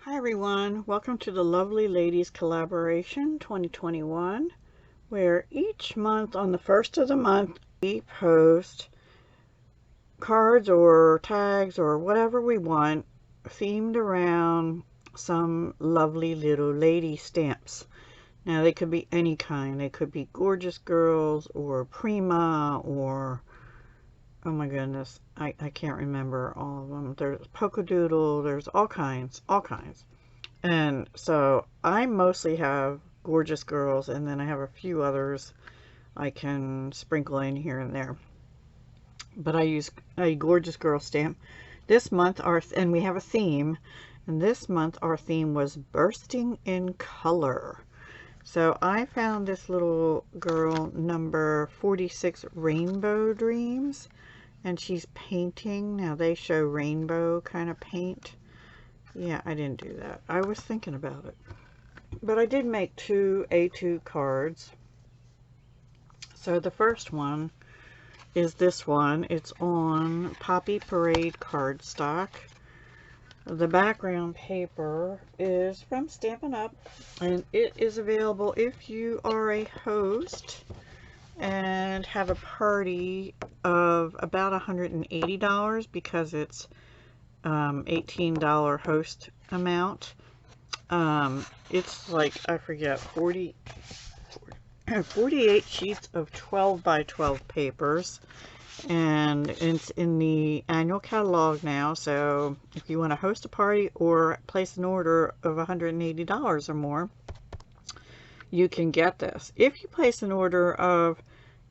Hi everyone, welcome to the Lovely Ladies Collaboration 2021, where each month on the first of the month we post cards or tags or whatever we want themed around some lovely little lady stamps. Now they could be any kind. They could be Gorgeous Girls or Prima or, oh my goodness, I can't remember all of them. There's Polka Doodle, there's all kinds. And so I mostly have Gorgeous Girls, and then I have a few others I can sprinkle in here and there. But I use a Gorgeous Girl stamp. This month, and we have a theme, and this month our theme was Bursting in Color. So I found this little girl, number 46, Rainbow Dreams, and she's painting. Now they show rainbow kind of paint. Yeah, I didn't do that. I was thinking about it. But I did make two A2 cards. So the first one is this one. It's on Poppy Parade cardstock. The background paper is from Stampin' Up! And it is available if you are a host and have a party of about $180 because it's $18 host amount. It's like, I forget, 48 sheets of 12 by 12 papers, and it's in the annual catalog now. So if you want to host a party or place an order of $180 or more, you can get this. If you place an order of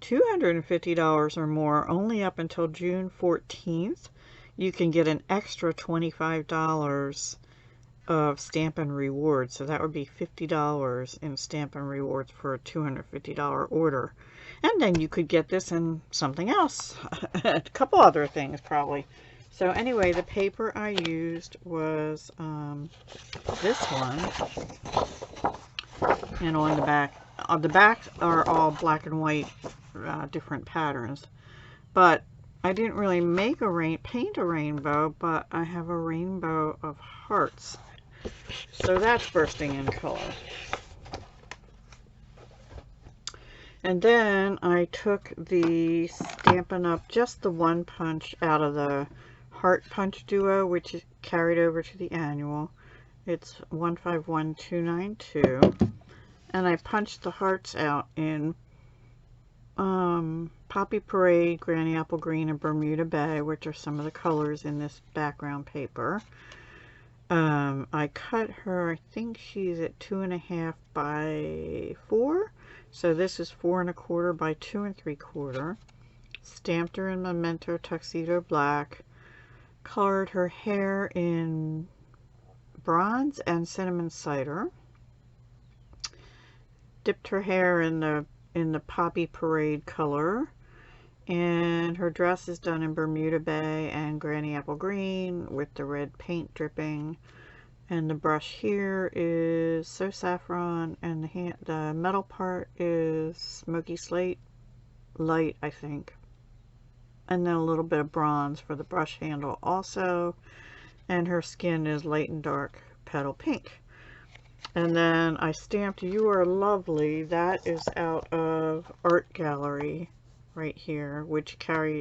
$250 or more only up until June 14th, you can get an extra $25 of Stampin' Rewards. So that would be $50 in Stampin' Rewards for a $250 order. And then you could get this and something else. A couple other things probably. So anyway, the paper I used was this one. And on the back are all black and white different patterns. But I didn't really make paint a rainbow, but I have a rainbow of hearts. So that's bursting in color. And then I took the Stampin' Up! Just the one punch out of the Heart Punch Duo, which is carried over to the annual. It's 151292. And I punched the hearts out in Poppy Parade, Granny Apple Green, and Bermuda Bay, which are some of the colors in this background paper. I cut her, I think she's at 2.5 by 4. So this is 4 1/4 by 2 3/4. Stamped her in Memento Tuxedo Black. Colored her hair in bronze and cinnamon cider. Dipped her hair in the Poppy Parade color, and her dress is done in Bermuda Bay and Granny Apple Green with the red paint dripping, and the brush here is So Saffron, and the metal part is Smoky Slate Light, I think, and then a little bit of bronze for the brush handle also, and her skin is Light and Dark Petal Pink. And then I stamped You Are Lovely. That is out of Art Gallery right here, which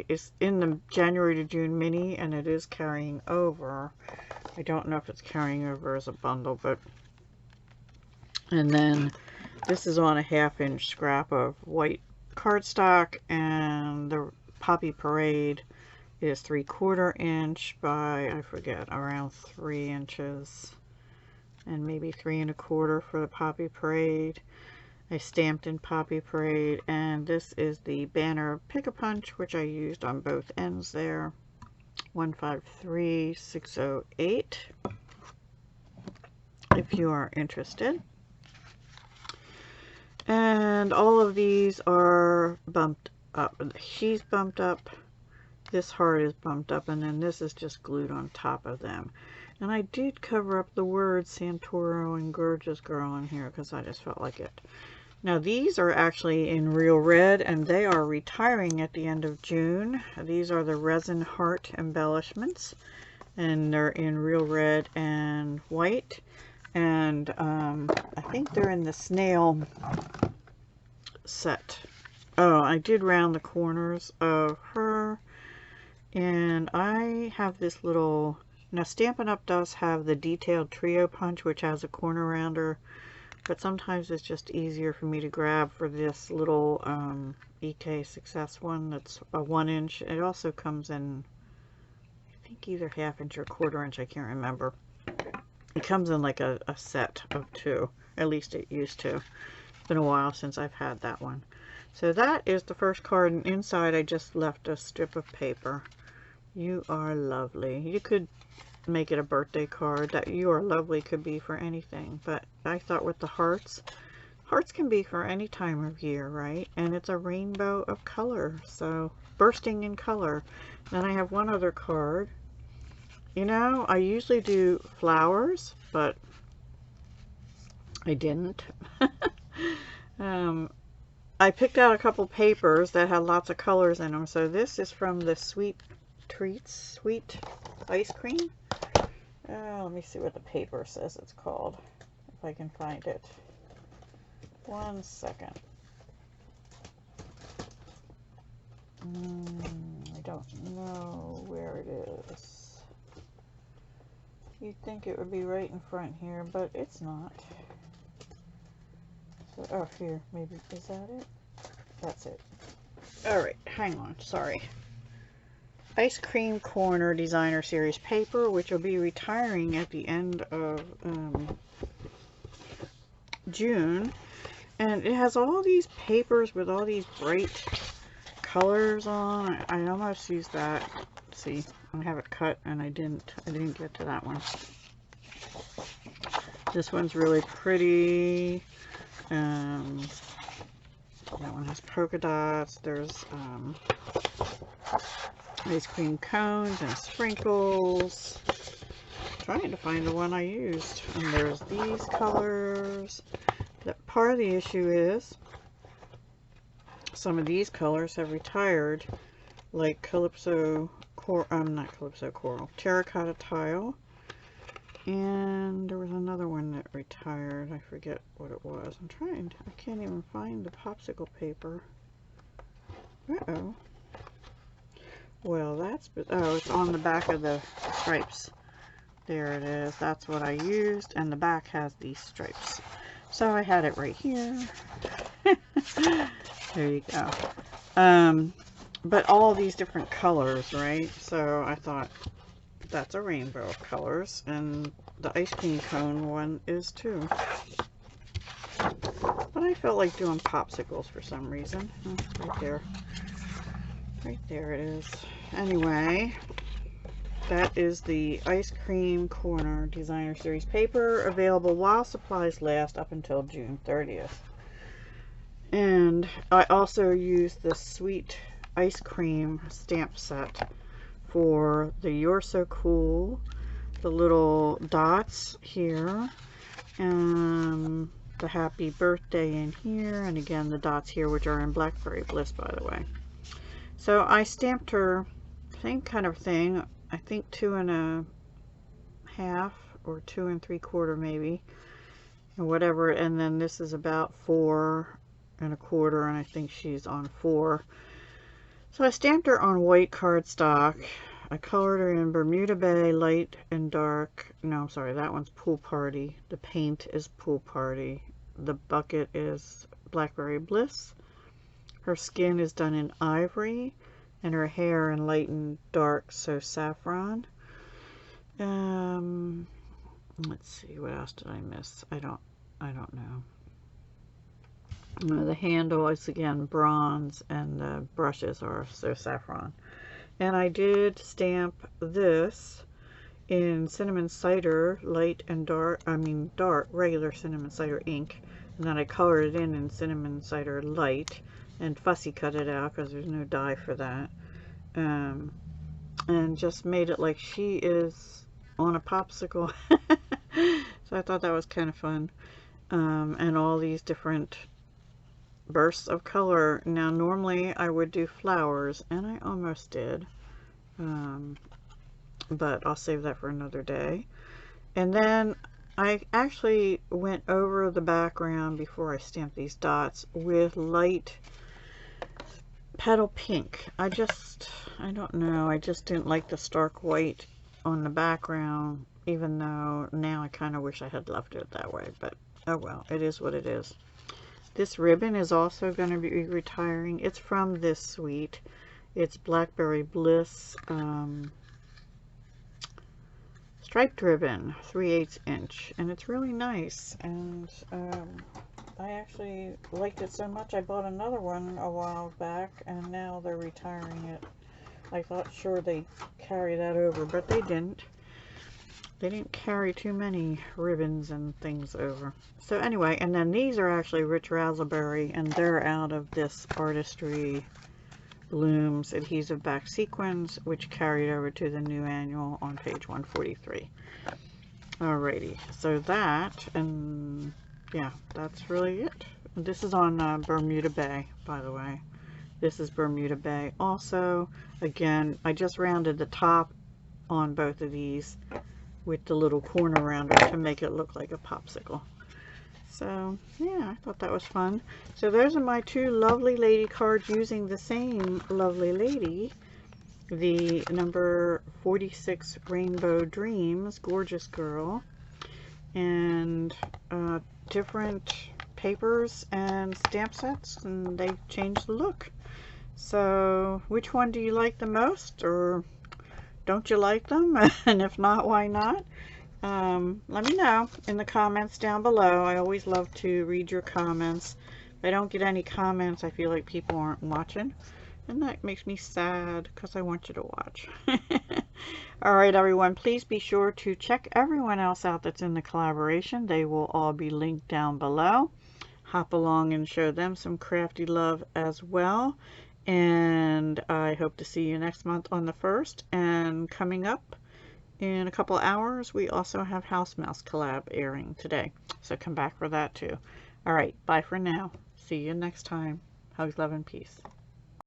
is in the January to June mini, and it is carrying over. I don't know if it's carrying over as a bundle, but... And then this is on a 1/2 inch scrap of white cardstock, and the Poppy Parade is 3/4 inch by, I forget, around 3 inches. And maybe 3 1/4 for the Poppy Parade. I stamped in Poppy Parade, and this is the banner Pick-a-Punch, which I used on both ends there. 153608, if you are interested. And all of these are bumped up. She's bumped up, this heart is bumped up, and then this is just glued on top of them. And I did cover up the words Santoro and Gorgeous Girl in here because I just felt like it. Now these are actually in real red, and they are retiring at the end of June. These are the resin heart embellishments. and they're in real red and white, and I think they're in the snail set. Oh, I did round the corners of her, and I have this little, now Stampin' Up! Does have the detailed trio punch, which has a corner rounder, but sometimes it's just easier for me to grab for this little EK Success one that's a 1-inch. It also comes in, I think, either 1/2 inch or 1/4 inch, I can't remember. It comes in like a set of 2, at least it used to. It's been a while since I've had that one. So that is the first card, and inside I just left a strip of paper. You are lovely. You could make it a birthday card. That you are lovely could be for anything, but I thought with the hearts can be for any time of year, right? And it's a rainbow of color, so bursting in color. Then I have one other card. You know, I usually do flowers, but I didn't. I picked out a couple papers that had lots of colors in them. So this is from the Sweet Treats Sweet Ice Cream. Let me see what the paper says it's called, if I can find it. 1 second. I don't know where it is. You'd think it would be right in front here, but it's not. So, oh, here, maybe, is that it? That's it. Alright, hang on, sorry. Ice Cream Corner Designer Series paper, which will be retiring at the end of June. And it has all these papers with all these bright colors on. I almost used that. Let's see, I have it cut and I didn't get to that one. This one's really pretty. That one has polka dots. There's ice cream cones and sprinkles. I'm trying to find the one I used. And there's these colors. That part of the issue is some of these colors have retired, like Calypso Coral, not Calypso Coral, Terracotta Tile. And there was another one that retired. I forget what it was. I can't even find the popsicle paper. Uh-oh. Well, oh, it's on the back of the stripes. There it is. That's what I used, and the back has these stripes. So I had it right here. There you go. But all these different colors, right? So I thought, that's a rainbow of colors, and the ice cream cone one is too. But I felt like doing popsicles for some reason. Oh, right there. Right there it is. Anyway, that is the Ice Cream Corner Designer Series paper, available while supplies last up until June 30th. And I also used the Sweet Ice Cream stamp set for the You're So Cool, the little dots here, and the Happy Birthday in here, and again the dots here, which are in Blackberry Bliss, by the way. So I stamped her same kind of thing, I think 2 1/2 or 2 3/4 maybe, and whatever, and then this is about 4 1/4, and I think she's on 4. So I stamped her on white cardstock. I colored her in Bermuda Bay, light and dark. No, I'm sorry, that one's Pool Party. The paint is Pool Party. The bucket is Blackberry Bliss. Her skin is done in ivory, and her hair in light and dark, so saffron. Let's see, what else did I miss? I don't know. The handle is again bronze, and the brushes are so saffron. And I did stamp this in cinnamon cider, light and dark, dark, regular cinnamon cider ink, and then I colored it in cinnamon cider light and fussy cut it out because there's no dye for that, and just made it like she is on a popsicle. So I thought that was kind of fun. And all these different bursts of color. Now normally I would do flowers, and I almost did. but I'll save that for another day. And then I actually went over the background before I stamped these dots with light petal pink. I don't know, I just didn't like the stark white on the background, even though now I kind of wish I had left it that way, but oh well, it is what it is. This ribbon is also going to be retiring. It's from this suite. It's Blackberry Bliss striped ribbon, 3/8 inch, and it's really nice. And I actually liked it so much I bought another one a while back, and now they're retiring it. I thought sure they'd carry that over, but they didn't. They didn't carry too many ribbons and things over. So anyway, and then these are actually Rich Razzleberry, and they're out of this Artistry Blooms adhesive back sequins, which carried over to the new annual on page 143. Alrighty, so that, and yeah, that's really it. This is on Bermuda Bay, by the way. This is Bermuda Bay. Also, again, I just rounded the top on both of these with the little corner rounder to make it look like a popsicle. So yeah, I thought that was fun. So those are my two lovely lady cards using the same lovely lady, the number 46 Rainbow Dreams, gorgeous girl, and different papers and stamp sets, and they changed the look. So which one do you like the most, or don't you like them? And if not, why not? Let me know in the comments down below. I always love to read your comments. If I don't get any comments, I feel like people aren't watching, and that makes me sad because I want you to watch. Alright everyone, please be sure to check everyone else out that's in the collaboration. They will all be linked down below. Hop along and show them some crafty love as well. And I hope to see you next month on the 1st. And coming up in a couple hours, we also have House Mouse collab airing today. So come back for that too. Alright, bye for now. See you next time. Hugs, love, and peace.